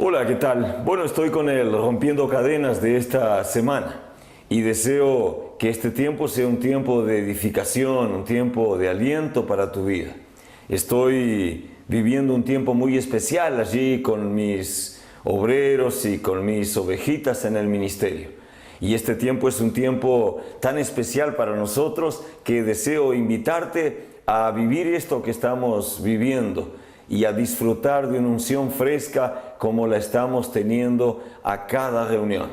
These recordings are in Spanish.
Hola, ¿qué tal? Bueno, estoy con el Rompiendo Cadenas de esta semana y deseo que este tiempo sea un tiempo de edificación, un tiempo de aliento para tu vida. Estoy viviendo un tiempo muy especial allí con mis obreros y con mis ovejitas en el ministerio. Y este tiempo es un tiempo tan especial para nosotros que deseo invitarte a vivir esto que estamos viviendo y a disfrutar de una unción fresca como la estamos teniendo a cada reunión.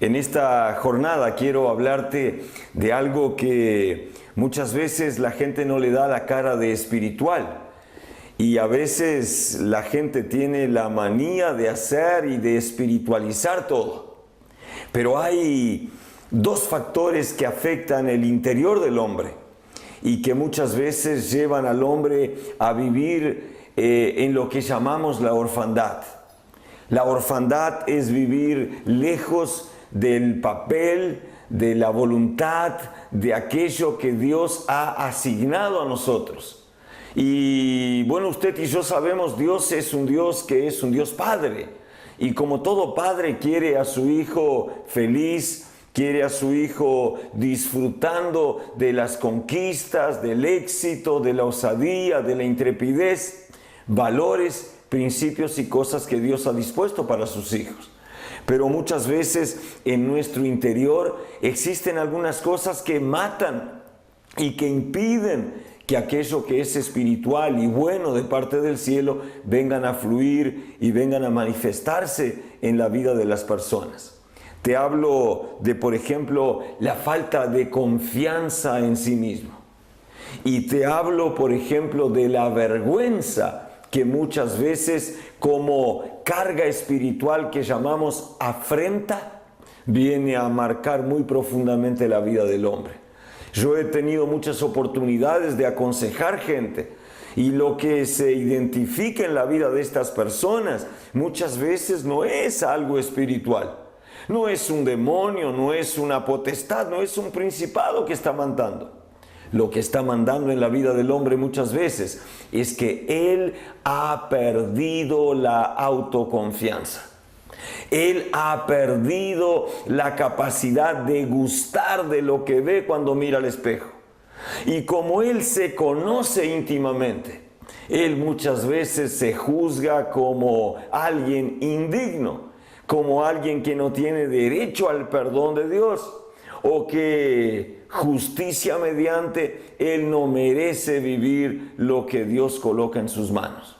En esta jornada quiero hablarte de algo que muchas veces la gente no le da la cara de espiritual. Y a veces la gente tiene la manía de hacer y de espiritualizar todo. Pero hay dos factores que afectan el interior del hombre y que muchas veces llevan al hombre a vivir en lo que llamamos la orfandad. La orfandad es vivir lejos del papel, de la voluntad, de aquello que Dios ha asignado a nosotros. Y bueno, usted y yo sabemos, Dios es un Dios que es un Dios Padre. Y como todo padre quiere a su hijo feliz, quiere a su hijo disfrutando de las conquistas, del éxito, de la osadía, de la intrepidez, valores, principios y cosas que Dios ha dispuesto para sus hijos. Pero muchas veces en nuestro interior existen algunas cosas que matan y que impiden que aquello que es espiritual y bueno de parte del cielo vengan a fluir y vengan a manifestarse en la vida de las personas. Te hablo de, por ejemplo, la falta de confianza en sí mismo. Y te hablo, por ejemplo, de la vergüenza que muchas veces como carga espiritual que llamamos afrenta, viene a marcar muy profundamente la vida del hombre. Yo he tenido muchas oportunidades de aconsejar gente y lo que se identifica en la vida de estas personas muchas veces no es algo espiritual. No es un demonio, no es una potestad, no es un principado que está mandando. Lo que está mandando en la vida del hombre muchas veces es que él ha perdido la autoconfianza. Él ha perdido la capacidad de gustar de lo que ve cuando mira al espejo. Y como él se conoce íntimamente, él muchas veces se juzga como alguien indigno, como alguien que no tiene derecho al perdón de Dios, o que justicia mediante él no merece vivir lo que Dios coloca en sus manos.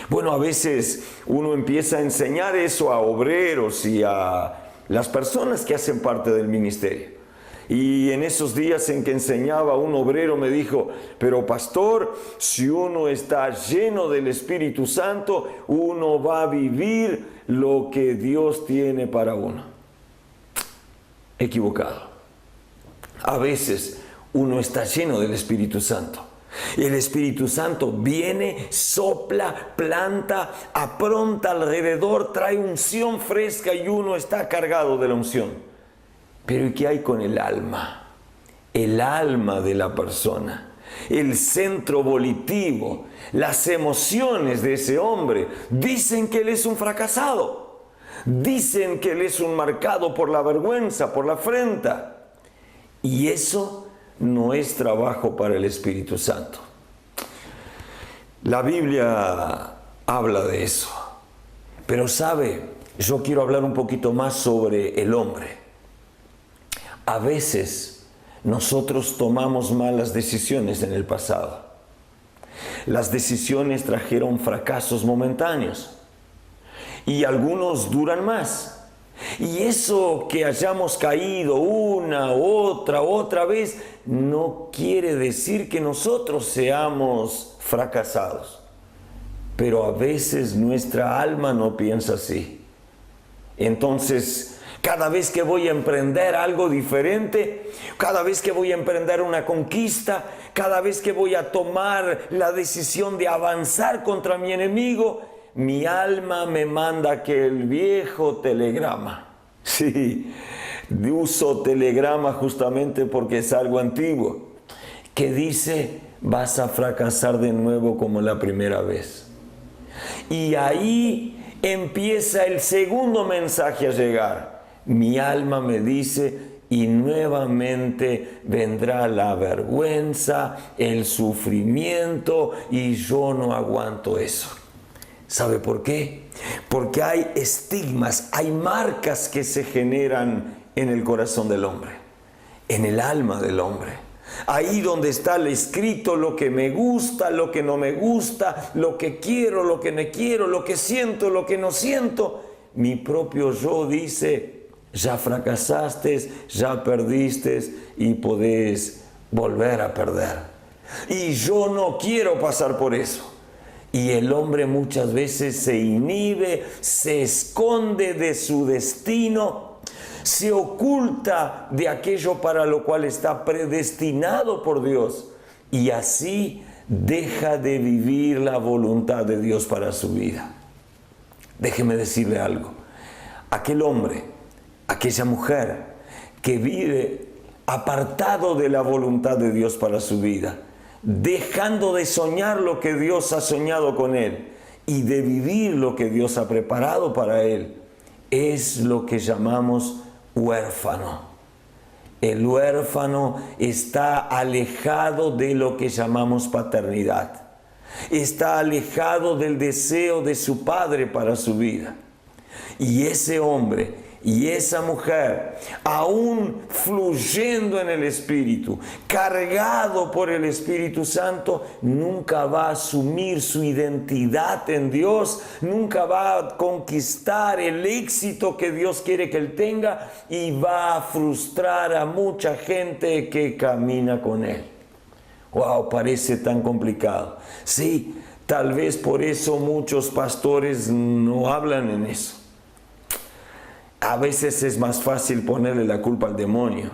Bueno, a veces uno empieza a enseñar eso a obreros y a las personas que hacen parte del ministerio. Y en esos días en que enseñaba, un obrero me dijo: pero pastor, si uno está lleno del Espíritu Santo, uno va a vivir lo que Dios tiene para uno. Equivocado. A veces uno está lleno del Espíritu Santo. El Espíritu Santo viene, sopla, planta, apronta alrededor, trae unción fresca y uno está cargado de la unción. Pero ¿y qué hay con el alma? El alma de la persona, el centro volitivo, las emociones de ese hombre dicen que él es un fracasado. Dicen que él es un marcado por la vergüenza, por la afrenta. Y eso no es trabajo para el Espíritu Santo. La Biblia habla de eso. Pero sabe, yo quiero hablar un poquito más sobre el hombre. A veces nosotros tomamos malas decisiones en el pasado. Las decisiones trajeron fracasos momentáneos y algunos duran más. Y eso que hayamos caído una, otra vez, no quiere decir que nosotros seamos fracasados. Pero a veces nuestra alma no piensa así. Entonces, cada vez que voy a emprender algo diferente, cada vez que voy a emprender una conquista, cada vez que voy a tomar la decisión de avanzar contra mi enemigo, mi alma me manda que el viejo telegrama. Sí, uso telegrama justamente porque es algo antiguo, que dice: vas a fracasar de nuevo como la primera vez. Y ahí empieza el segundo mensaje a llegar. Mi alma me dice, y nuevamente vendrá la vergüenza, el sufrimiento, y yo no aguanto eso. ¿Sabe por qué? Porque hay estigmas, hay marcas que se generan en el corazón del hombre, en el alma del hombre. Ahí donde está escrito lo que me gusta, lo que no me gusta, lo que quiero, lo que no quiero, lo que siento, lo que no siento. Mi propio yo dice, ya fracasaste, ya perdiste y podés volver a perder. Y yo no quiero pasar por eso. Y el hombre muchas veces se inhibe, se esconde de su destino, se oculta de aquello para lo cual está predestinado por Dios. Y así deja de vivir la voluntad de Dios para su vida. Déjeme decirle algo. Aquel hombre, aquella mujer que vive apartado de la voluntad de Dios para su vida, dejando de soñar lo que Dios ha soñado con él y de vivir lo que Dios ha preparado para él, es lo que llamamos huérfano. El huérfano está alejado de lo que llamamos paternidad. Está alejado del deseo de su padre para su vida. Y ese hombre y esa mujer, aún fluyendo en el Espíritu, cargado por el Espíritu Santo, nunca va a asumir su identidad en Dios, nunca va a conquistar el éxito que Dios quiere que él tenga y va a frustrar a mucha gente que camina con él. ¡Wow! Parece tan complicado. Sí, tal vez por eso muchos pastores no hablan en eso. A veces es más fácil ponerle la culpa al demonio.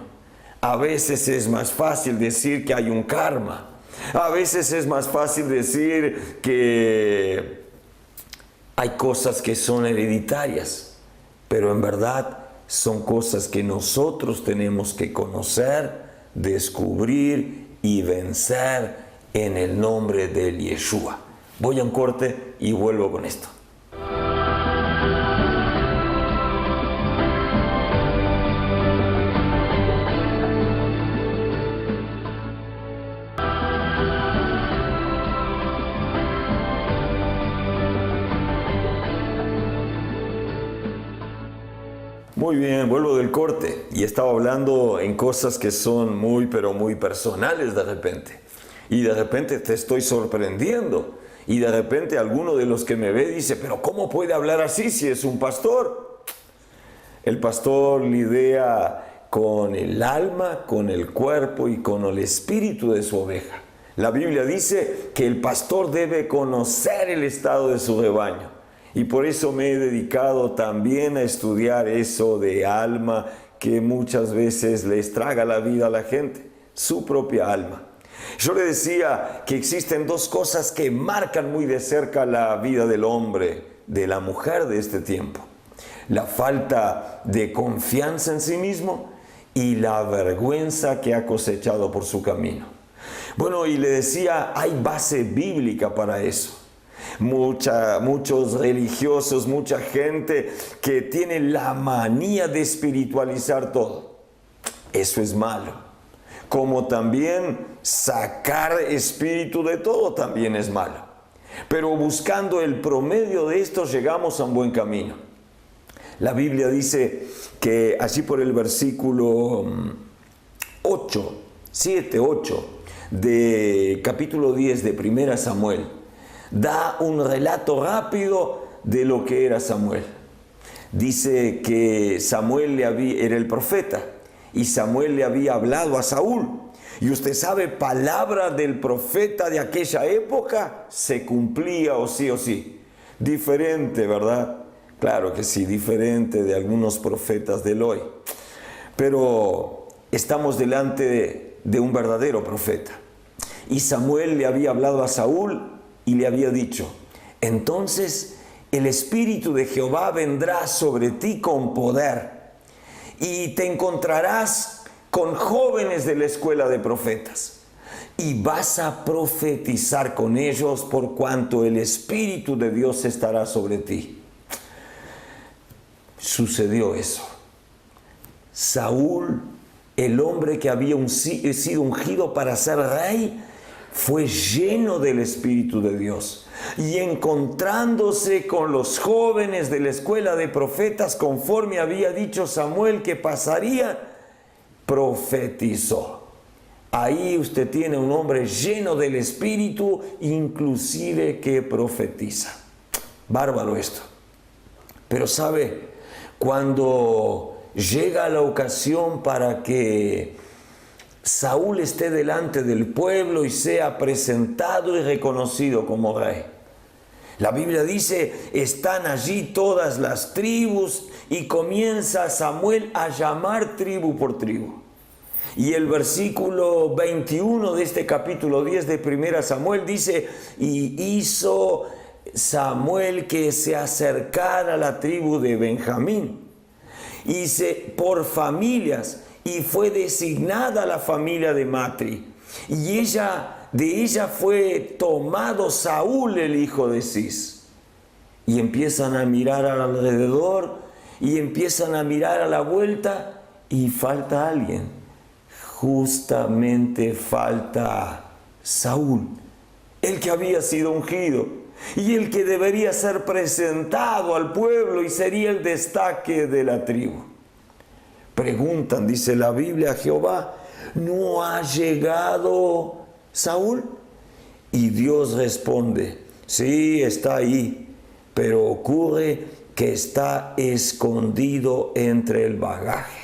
A veces es más fácil decir que hay un karma. A veces es más fácil decir que hay cosas que son hereditarias. Pero en verdad son cosas que nosotros tenemos que conocer, descubrir y vencer en el nombre de Yeshua. Voy a un corte y vuelvo con esto. Muy bien, vuelvo del corte y estaba hablando en cosas que son muy, pero muy personales de repente. Y de repente te estoy sorprendiendo. Y de repente alguno de los que me ve dice, pero ¿cómo puede hablar así si es un pastor? El pastor lidia con el alma, con el cuerpo y con el espíritu de su oveja. La Biblia dice que el pastor debe conocer el estado de su rebaño. Y por eso me he dedicado también a estudiar eso de alma que muchas veces les traga la vida a la gente, su propia alma. Yo le decía que existen dos cosas que marcan muy de cerca la vida del hombre, de la mujer de este tiempo. La falta de confianza en sí mismo y la vergüenza que ha cosechado por su camino. Bueno, y le decía, hay base bíblica para eso. Muchos religiosos, mucha gente que tiene la manía de espiritualizar todo. Eso es malo. Como también sacar espíritu de todo también es malo. Pero buscando el promedio de esto llegamos a un buen camino. La Biblia dice que allí por el versículo 8 de capítulo 10 de 1 Samuel, da un relato rápido de lo que era Samuel. Dice que Samuel era el profeta y Samuel le había hablado a Saúl. Y usted sabe, palabra del profeta de aquella época se cumplía o sí. Diferente, ¿verdad? Claro que sí, diferente de algunos profetas del hoy. Pero estamos delante de un verdadero profeta. Y Samuel le había hablado a Saúl y le había dicho, entonces el Espíritu de Jehová vendrá sobre ti con poder y te encontrarás con jóvenes de la escuela de profetas y vas a profetizar con ellos por cuanto el Espíritu de Dios estará sobre ti. sucedió eso. Saúl, el hombre que había sido ungido para ser rey, fue lleno del Espíritu de Dios. Y encontrándose con los jóvenes de la escuela de profetas, conforme había dicho Samuel que pasaría, profetizó. Ahí usted tiene un hombre lleno del Espíritu, inclusive que profetiza. Bárbaro esto. Pero sabe, cuando llega la ocasión para que Saúl esté delante del pueblo y sea presentado y reconocido como rey, la Biblia dice, están allí todas las tribus y comienza Samuel a llamar tribu por tribu. Y el versículo 21 de este capítulo 10 de 1 Samuel dice, y hizo Samuel que se acercara a la tribu de Benjamín, por familias, y fue designada la familia de Matri, y de ella fue tomado Saúl, el hijo de Cis. Y empiezan a mirar alrededor, y empiezan a mirar a la vuelta, y falta alguien. Justamente falta Saúl, el que había sido ungido y el que debería ser presentado al pueblo y sería el destaque de la tribu. Preguntan, dice la Biblia, a Jehová, ¿no ha llegado Saúl? Y Dios responde, sí, está ahí, pero ocurre que está escondido entre el bagaje.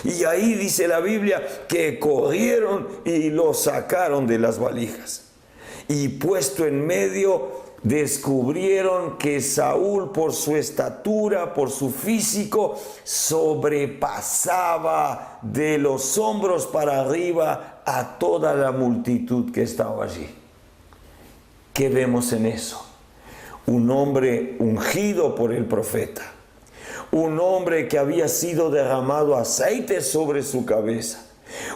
Y ahí dice la Biblia que corrieron y lo sacaron de las valijas. Y puesto en medio, descubrieron que Saúl, por su estatura, por su físico, sobrepasaba de los hombros para arriba a toda la multitud que estaba allí. ¿Qué vemos en eso? Un hombre ungido por el profeta. Un hombre que había sido derramado aceite sobre su cabeza.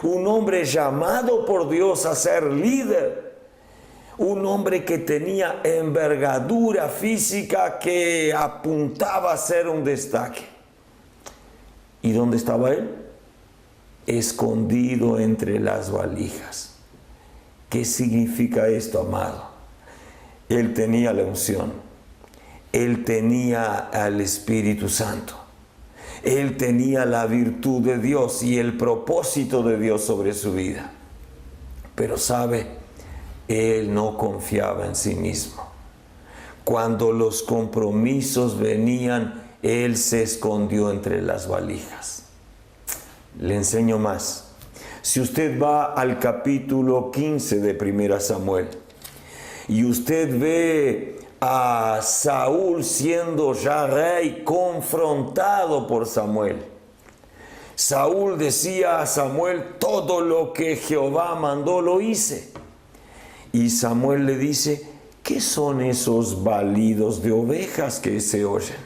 Un hombre llamado por Dios a ser líder. Un hombre que tenía envergadura física que apuntaba a ser un destaque. ¿Y dónde estaba él? Escondido entre las valijas. ¿Qué significa esto, amado? Él tenía la unción. Él tenía al Espíritu Santo. Él tenía la virtud de Dios y el propósito de Dios sobre su vida. Pero sabe, él no confiaba en sí mismo. Cuando los compromisos venían, él se escondió entre las valijas. Le enseño más. Si usted va al capítulo 15 de 1 Samuel y usted ve a Saúl siendo ya rey, confrontado por Samuel. Saúl decía a Samuel, todo lo que Jehová mandó lo hice. Y Samuel le dice, ¿qué son esos balidos de ovejas que se oyen?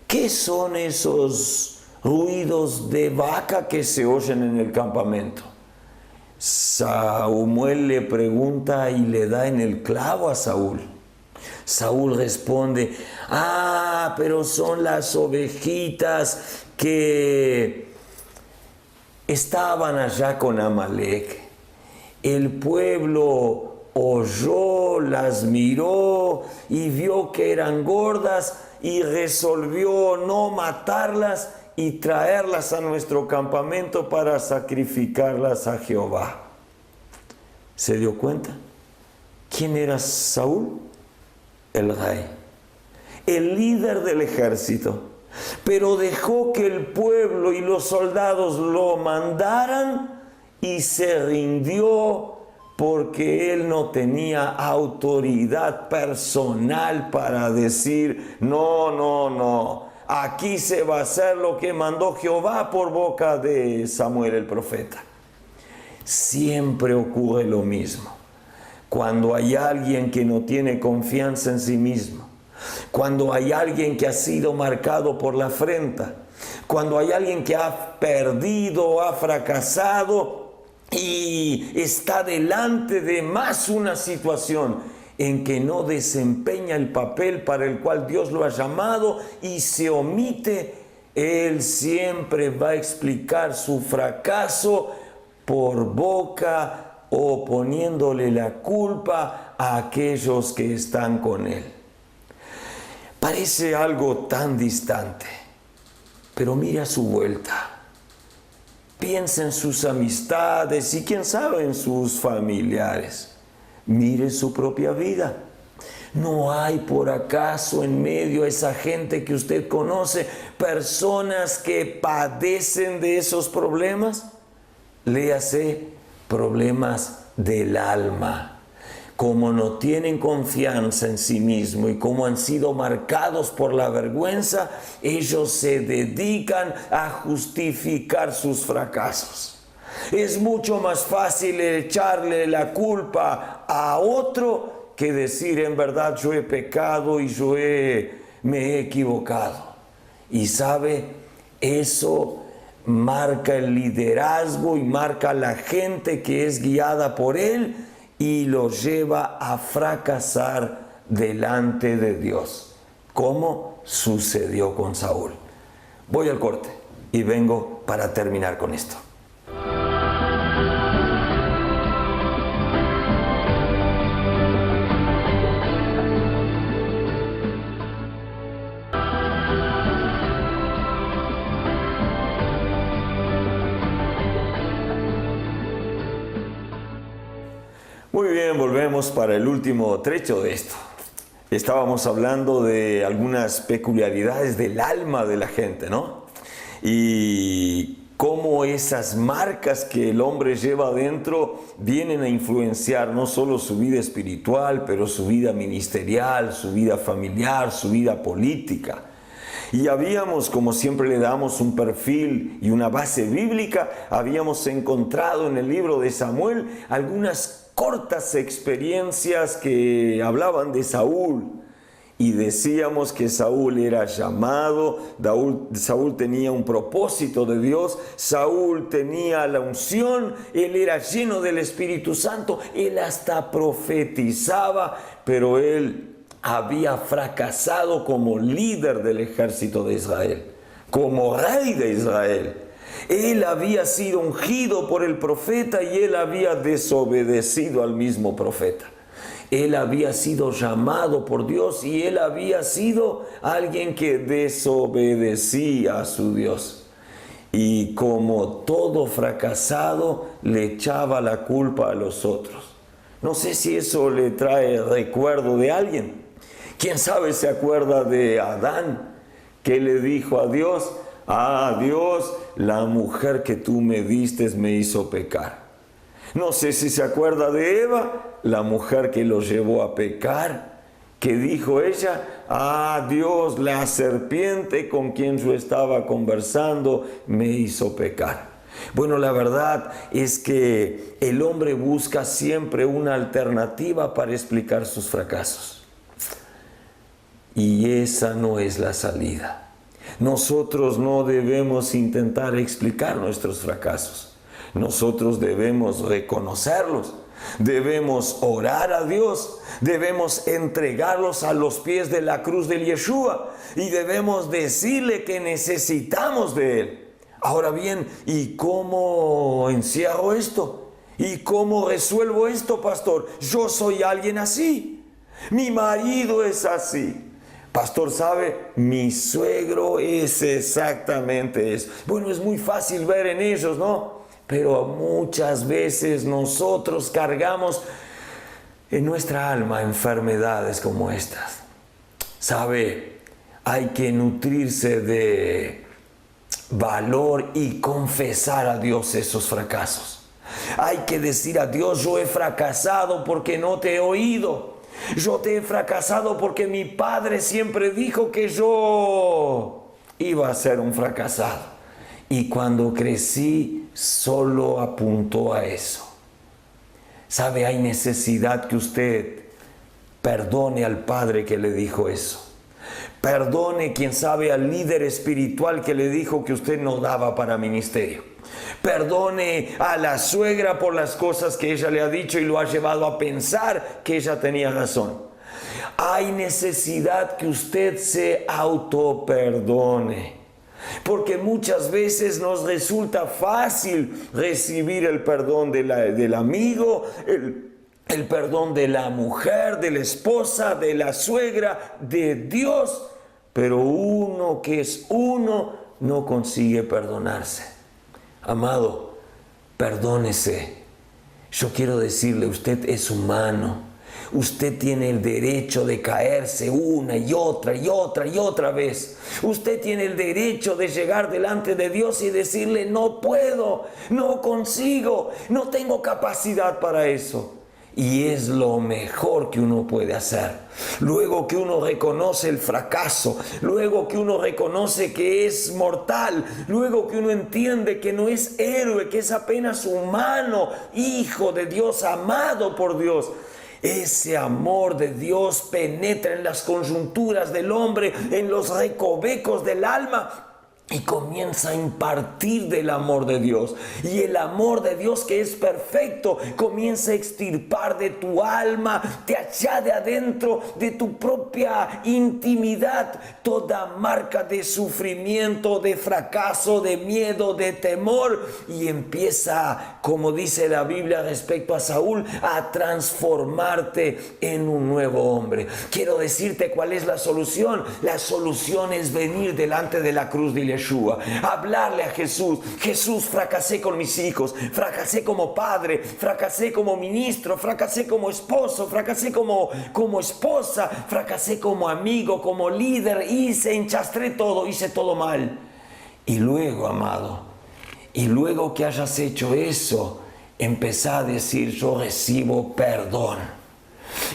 ¿Qué son esos ruidos de vaca que se oyen en el campamento? Samuel le pregunta y le da en el clavo a Saúl. Saúl responde, pero son las ovejitas que estaban allá con Amalek. El pueblo oyó, las miró y vio que eran gordas y resolvió no matarlas y traerlas a nuestro campamento para sacrificarlas a Jehová. ¿Se dio cuenta? ¿Quién era Saúl? El rey, el líder del ejército, pero dejó que el pueblo y los soldados lo mandaran y se rindió porque él no tenía autoridad personal para decir, no, aquí se va a hacer lo que mandó Jehová por boca de Samuel el profeta. Siempre ocurre lo mismo. Cuando hay alguien que no tiene confianza en sí mismo, cuando hay alguien que ha sido marcado por la afrenta, cuando hay alguien que ha perdido, ha fracasado y está delante de más una situación, en que no desempeña el papel para el cual Dios lo ha llamado y se omite, él siempre va a explicar su fracaso por boca o poniéndole la culpa a aquellos que están con él. Parece algo tan distante, pero mire a su vuelta. Piensa en sus amistades y quién sabe en sus familiares. Mire su propia vida. ¿No hay por acaso en medio de esa gente que usted conoce personas que padecen de esos problemas? Léase, problemas del alma. Como no tienen confianza en sí mismo y como han sido marcados por la vergüenza, ellos se dedican a justificar sus fracasos. Es mucho más fácil echarle la culpa a otro que decir en verdad yo he pecado y me he equivocado. Y sabe, eso marca el liderazgo y marca la gente que es guiada por él y lo lleva a fracasar delante de Dios, como sucedió con Saúl. Voy al corte y vengo para terminar con esto. Muy bien, volvemos para el último trecho de esto. Estábamos hablando de algunas peculiaridades del alma de la gente, ¿no? Y cómo esas marcas que el hombre lleva adentro vienen a influenciar no solo su vida espiritual, pero su vida ministerial, su vida familiar, su vida política. Y habíamos, como siempre le damos un perfil y una base bíblica, habíamos encontrado en el libro de Samuel algunas cortas experiencias que hablaban de Saúl. Y decíamos que Saúl era llamado, Saúl tenía un propósito de Dios, Saúl tenía la unción, él era lleno del Espíritu Santo, él hasta profetizaba, pero él había fracasado como líder del ejército de Israel, como rey de Israel. Él había sido ungido por el profeta y él había desobedecido al mismo profeta. Él había sido llamado por Dios y él había sido alguien que desobedecía a su Dios. Y como todo fracasado, le echaba la culpa a los otros. No sé si eso le trae recuerdo de alguien. ¿Quién sabe se acuerda de Adán, que le dijo a Dios: ah, Dios, la mujer que tú me diste me hizo pecar? No sé si se acuerda de Eva, la mujer que lo llevó a pecar, que dijo ella: ah, Dios, la serpiente con quien yo estaba conversando me hizo pecar. Bueno, la verdad es que el hombre busca siempre una alternativa para explicar sus fracasos. Y esa no es la salida. Nosotros no debemos intentar explicar nuestros fracasos. Nosotros debemos reconocerlos, debemos orar a Dios, debemos entregarlos a los pies de la cruz de Yeshua y debemos decirle que necesitamos de Él. Ahora bien, ¿y cómo encierro esto? ¿Y cómo resuelvo esto, pastor? Yo soy alguien así, mi marido es así. Pastor, ¿sabe? Mi suegro es exactamente eso. Bueno, es muy fácil ver en ellos, ¿no? Pero muchas veces nosotros cargamos en nuestra alma enfermedades como estas. ¿Sabe? Hay que nutrirse de valor y confesar a Dios esos fracasos. Hay que decir a Dios: yo he fracasado porque no te he oído. Yo te he fracasado porque mi padre siempre dijo que yo iba a ser un fracasado. Y cuando crecí, solo apuntó a eso. ¿Sabe? Hay necesidad que usted perdone al padre que le dijo eso. Perdone, quién sabe, al líder espiritual que le dijo que usted no daba para ministerio. Perdone a la suegra por las cosas que ella le ha dicho y lo ha llevado a pensar que ella tenía razón. Hay necesidad que usted se autoperdone, porque muchas veces nos resulta fácil recibir el perdón del amigo, el perdón de la mujer, de la esposa, de la suegra, de Dios, pero uno que es uno no consigue perdonarse. Amado, perdónese. Yo quiero decirle, usted es humano. Usted tiene el derecho de caerse una y otra y otra y otra vez. Usted tiene el derecho de llegar delante de Dios y decirle, no puedo, no consigo, no tengo capacidad para eso. Y es lo mejor que uno puede hacer. Luego que uno reconoce el fracaso, luego que uno reconoce que es mortal, luego que uno entiende que no es héroe, que es apenas humano, hijo de Dios, amado por Dios. Ese amor de Dios penetra en las coyunturas del hombre, en los recovecos del alma, y comienza a impartir del amor de Dios. Y el amor de Dios, que es perfecto, comienza a extirpar de tu alma, de allá de adentro, de tu propia intimidad, toda marca de sufrimiento, de fracaso, de miedo, de temor. Y empieza, como dice la Biblia respecto a Saúl, a transformarte en un nuevo hombre. Quiero decirte cuál es la solución. La solución es venir delante de la cruz de Yeshua, hablarle a Jesús. Jesús, fracasé con mis hijos, fracasé como padre, fracasé como ministro, fracasé como esposo, fracasé como esposa, fracasé como amigo, como líder, enchastré todo, hice todo mal. Y luego, amado, y luego que hayas hecho eso, empezá a decir, yo recibo perdón.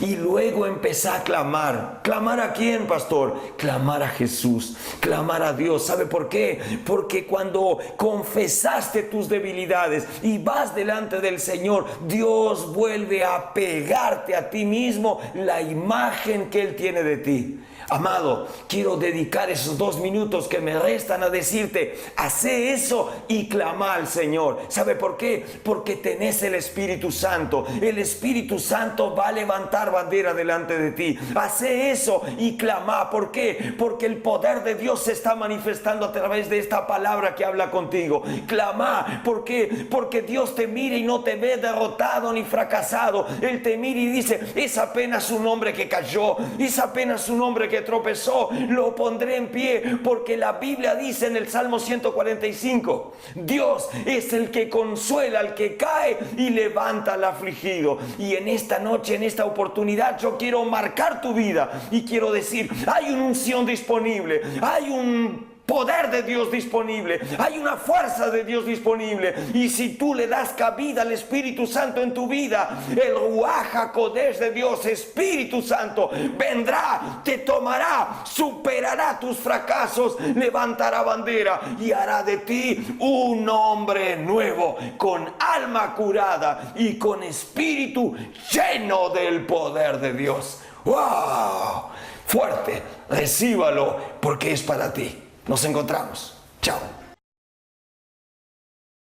Y luego empezá a clamar. ¿Clamar a quién, pastor? Clamar a Jesús, clamar a Dios. ¿Sabe por qué? Porque cuando confesaste tus debilidades y vas delante del Señor, Dios vuelve a pegarte a ti mismo la imagen que Él tiene de ti. Amado, quiero dedicar esos 2 minutos que me restan a decirte, hace eso y clama al Señor. ¿Sabe por qué? Porque tenés el Espíritu Santo. El Espíritu Santo va a levantar bandera delante de ti. Hace eso y clama. ¿Por qué? Porque el poder de Dios se está manifestando a través de esta palabra que habla contigo. Clama. ¿Por qué? Porque Dios te mira y no te ve derrotado ni fracasado. Él te mira y dice, es apenas un hombre que cayó, es apenas un hombre que tropezó, lo pondré en pie, porque la Biblia dice en el Salmo 145, Dios es el que consuela al que cae y levanta al afligido. Y en esta noche, en esta oportunidad, yo quiero marcar tu vida y quiero decir, hay una unción disponible, hay un poder de Dios disponible, hay una fuerza de Dios disponible, y si tú le das cabida al Espíritu Santo en tu vida, el Ruach HaKodesh de Dios, Espíritu Santo, vendrá, te tomará, superará tus fracasos, levantará bandera y hará de ti un hombre nuevo, con alma curada y con espíritu lleno del poder de Dios. ¡Wow! Fuerte, recíbalo porque es para ti. Nos encontramos. Chao.